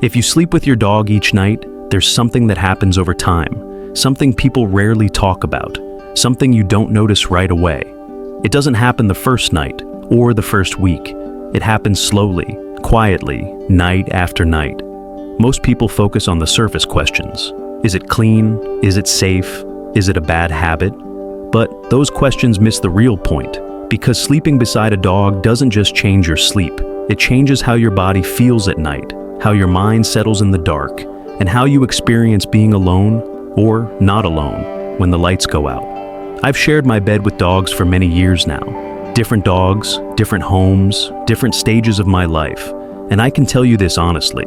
If you sleep with your dog each night, there's something that happens over time, something people rarely talk about, something you don't notice right away. It doesn't happen the first night or the first week. It happens slowly, quietly, night after night. Most people focus on the surface questions. Is it clean? Is it safe? Is it a bad habit? But those questions miss the real point, because sleeping beside a dog doesn't just change your sleep. It changes how your body feels at night, how your mind settles in the dark, and how you experience being alone or not alone when the lights go out. I've shared my bed with dogs for many years now. Different dogs, different homes, different stages of my life. And I can tell you this honestly.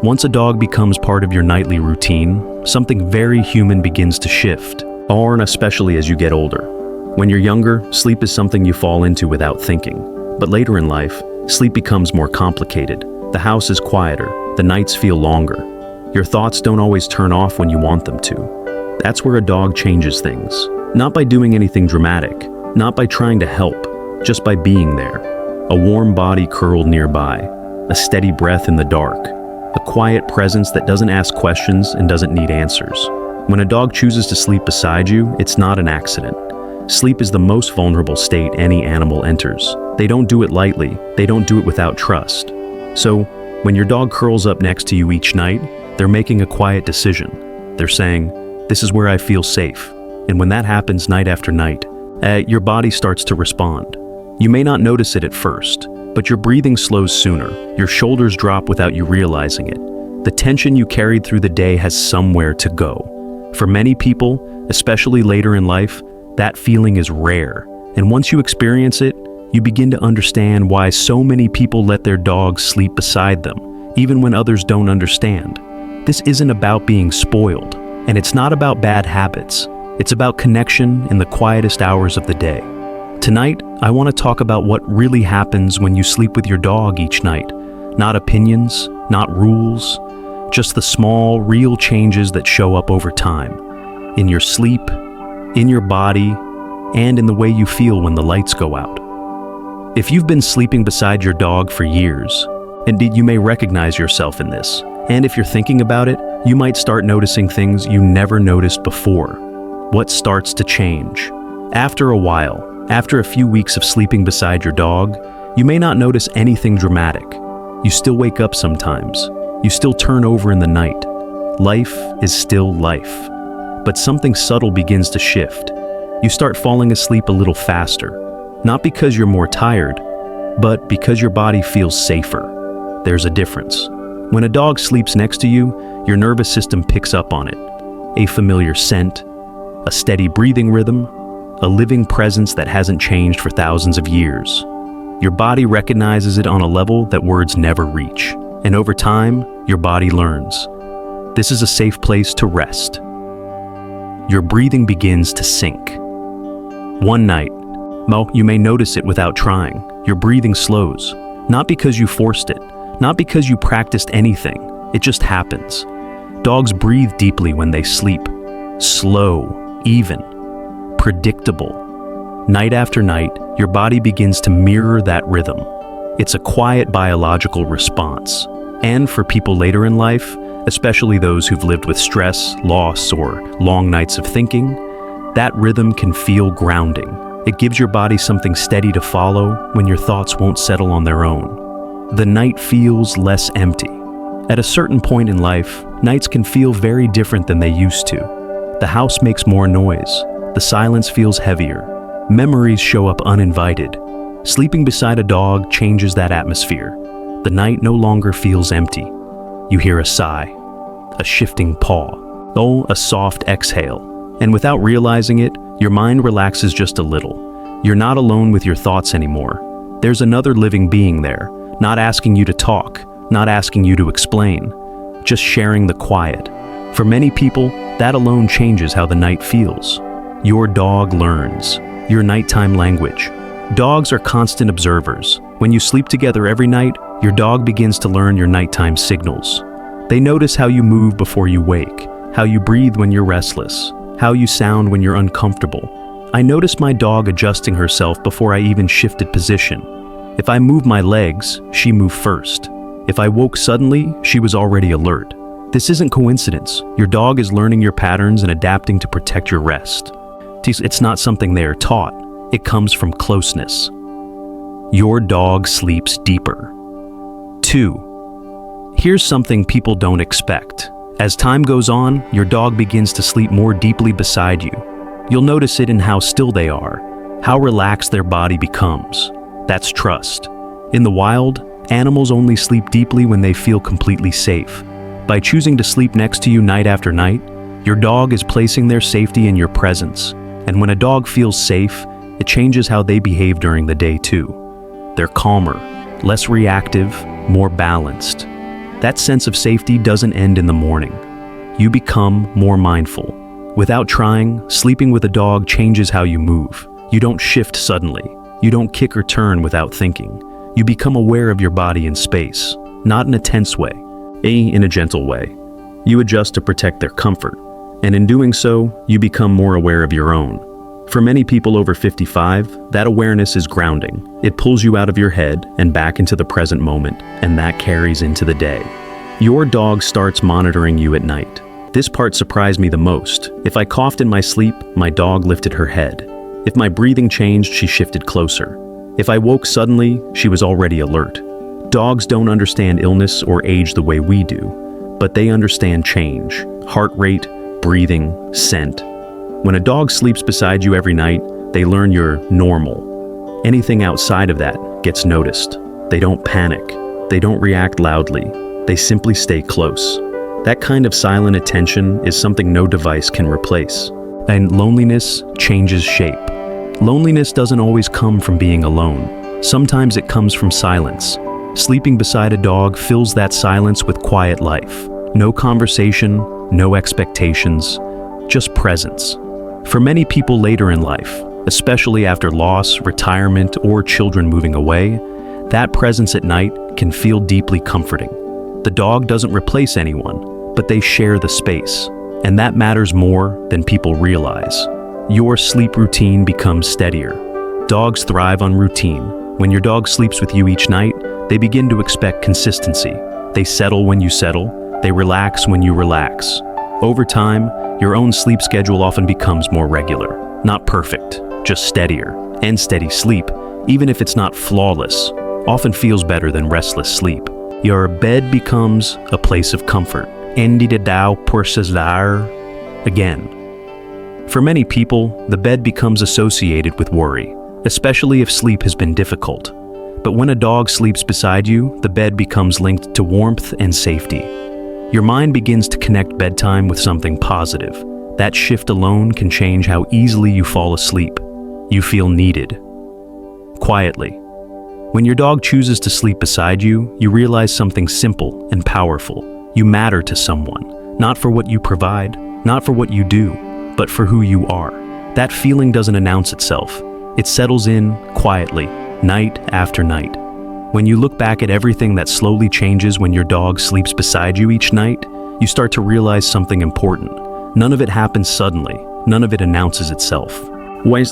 Once a dog becomes part of your nightly routine, something very human begins to shift, and especially as you get older. When you're younger, sleep is something you fall into without thinking. But later in life, sleep becomes more complicated. The house is quieter, the nights feel longer. Your thoughts don't always turn off when you want them to. That's where a dog changes things. Not by doing anything dramatic, not by trying to help, just by being there. A warm body curled nearby, a steady breath in the dark, a quiet presence that doesn't ask questions and doesn't need answers. When a dog chooses to sleep beside you, it's not an accident. Sleep is the most vulnerable state any animal enters. They don't do it lightly, they don't do it without trust. So, when your dog curls up next to you each night, they're making a quiet decision. They're saying, "This is where I feel safe." And when that happens night after night, your body starts to respond. You may not notice it at first, but your breathing slows sooner. Your shoulders drop without you realizing it. The tension you carried through the day has somewhere to go. For many people, especially later in life, that feeling is rare. And once you experience it, you begin to understand why so many people let their dogs sleep beside them, even when others don't understand. This isn't about being spoiled, and it's not about bad habits. It's about connection in the quietest hours of the day. Tonight, I want to talk about what really happens when you sleep with your dog each night. Not opinions, not rules, just the small, real changes that show up over time. In your sleep, in your body, and in the way you feel when the lights go out. If you've been sleeping beside your dog for years, indeed you may recognize yourself in this. And if you're thinking about it, you might start noticing things you never noticed before. What starts to change? After a while, after a few weeks of sleeping beside your dog, you may not notice anything dramatic. You still wake up sometimes. You still turn over in the night. Life is still life. But something subtle begins to shift. You start falling asleep a little faster. Not because you're more tired, but because your body feels safer. There's a difference. When a dog sleeps next to you, your nervous system picks up on it. A familiar scent, a steady breathing rhythm, a living presence that hasn't changed for thousands of years. Your body recognizes it on a level that words never reach. And over time, your body learns. This is a safe place to rest. Your breathing begins to sink. One night, you may notice it without trying. Your breathing slows. Not because you forced it, not because you practiced anything. It just happens. Dogs breathe deeply when they sleep. Slow, even, predictable. Night after night, your body begins to mirror that rhythm. It's a quiet biological response. And for people later in life, especially those who've lived with stress, loss, or long nights of thinking, that rhythm can feel grounding. It gives your body something steady to follow when your thoughts won't settle on their own. The night feels less empty. At a certain point in life, nights can feel very different than they used to. The house makes more noise. The silence feels heavier. Memories show up uninvited. Sleeping beside a dog changes that atmosphere. The night no longer feels empty. You hear a sigh, a shifting paw, a soft exhale. And without realizing it, your mind relaxes just a little. You're not alone with your thoughts anymore. There's another living being there, not asking you to talk, not asking you to explain, just sharing the quiet. For many people, that alone changes how the night feels. Your dog learns your nighttime language. Dogs are constant observers. When you sleep together every night, your dog begins to learn your nighttime signals. They notice how you move before you wake, how you breathe when you're restless, how you sound when you're uncomfortable. I noticed my dog adjusting herself before I even shifted position. If I move my legs, she moved first. If I woke suddenly, she was already alert. This isn't coincidence. Your dog is learning your patterns and adapting to protect your rest. It's not something they are taught. It comes from closeness. Your dog sleeps deeper. 2. Here's something people don't expect. As time goes on, your dog begins to sleep more deeply beside you. You'll notice it in how still they are, how relaxed their body becomes. That's trust. In the wild, animals only sleep deeply when they feel completely safe. By choosing to sleep next to you night after night, your dog is placing their safety in your presence. And when a dog feels safe, it changes how they behave during the day too. They're calmer, less reactive, more balanced. That sense of safety doesn't end in the morning. You become more mindful. Without trying, sleeping with a dog changes how you move. You don't shift suddenly. You don't kick or turn without thinking. You become aware of your body and space, not in a tense way, in a gentle way. You adjust to protect their comfort, and in doing so, you become more aware of your own. For many people over 55, that awareness is grounding. It pulls you out of your head and back into the present moment, and that carries into the day. Your dog starts monitoring you at night. This part surprised me the most. If I coughed in my sleep, my dog lifted her head. If my breathing changed, she shifted closer. If I woke suddenly, she was already alert. Dogs don't understand illness or age the way we do, but they understand change, heart rate, breathing, scent. When a dog sleeps beside you every night, they learn you're normal. Anything outside of that gets noticed. They don't panic. They don't react loudly. They simply stay close. That kind of silent attention is something no device can replace. And loneliness changes shape. Loneliness doesn't always come from being alone. Sometimes it comes from silence. Sleeping beside a dog fills that silence with quiet life. No conversation, no expectations, just presence. For many people later in life, especially after loss, retirement, or children moving away, that presence at night can feel deeply comforting. The dog doesn't replace anyone, but they share the space, and that matters more than people realize. Your sleep routine becomes steadier. Dogs thrive on routine. When your dog sleeps with you each night, they begin to expect consistency. They settle when you settle. They relax when you relax. Over time, your own sleep schedule often becomes more regular. Not perfect, just steadier. And steady sleep, even if it's not flawless, often feels better than restless sleep. Your bed becomes a place of comfort. Again. For many people, the bed becomes associated with worry, especially if sleep has been difficult. But when a dog sleeps beside you, the bed becomes linked to warmth and safety. Your mind begins to connect bedtime with something positive. That shift alone can change how easily you fall asleep. You feel needed. Quietly. When your dog chooses to sleep beside you, you realize something simple and powerful. You matter to someone, not for what you provide, not for what you do, but for who you are. That feeling doesn't announce itself. It settles in quietly, night after night. When you look back at everything that slowly changes when your dog sleeps beside you each night, you start to realize something important. None of it happens suddenly. None of it announces itself.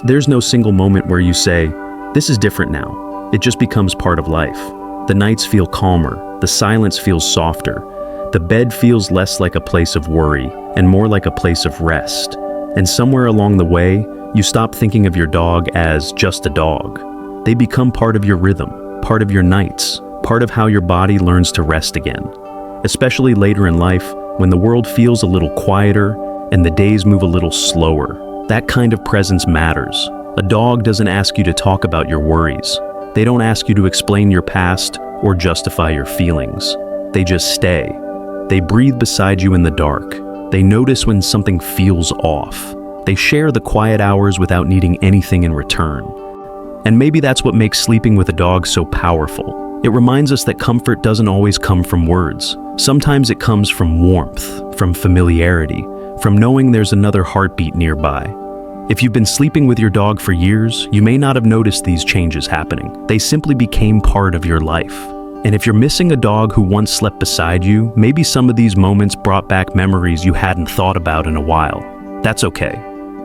There's no single moment where you say, "This is different now." It just becomes part of life. The nights feel calmer. The silence feels softer. The bed feels less like a place of worry and more like a place of rest. And somewhere along the way, you stop thinking of your dog as just a dog. They become part of your rhythm, part of your nights, part of how your body learns to rest again. Especially later in life, when the world feels a little quieter and the days move a little slower. That kind of presence matters. A dog doesn't ask you to talk about your worries. They don't ask you to explain your past or justify your feelings. They just stay. They breathe beside you in the dark. They notice when something feels off. They share the quiet hours without needing anything in return. And maybe that's what makes sleeping with a dog so powerful. It reminds us that comfort doesn't always come from words. Sometimes it comes from warmth, from familiarity, from knowing there's another heartbeat nearby. If you've been sleeping with your dog for years, you may not have noticed these changes happening. They simply became part of your life. And if you're missing a dog who once slept beside you, maybe some of these moments brought back memories you hadn't thought about in a while. That's okay.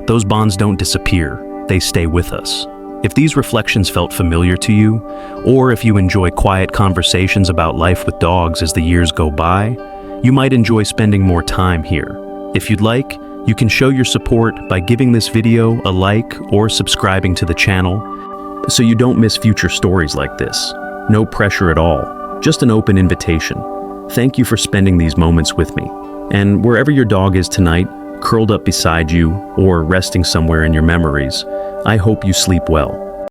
Those bonds don't disappear. They stay with us. If these reflections felt familiar to you, or if you enjoy quiet conversations about life with dogs as the years go by, you might enjoy spending more time here. If you'd like, you can show your support by giving this video a like or subscribing to the channel so you don't miss future stories like this. No pressure at all, just an open invitation. Thank you for spending these moments with me. And wherever your dog is tonight, curled up beside you or resting somewhere in your memories, I hope you sleep well.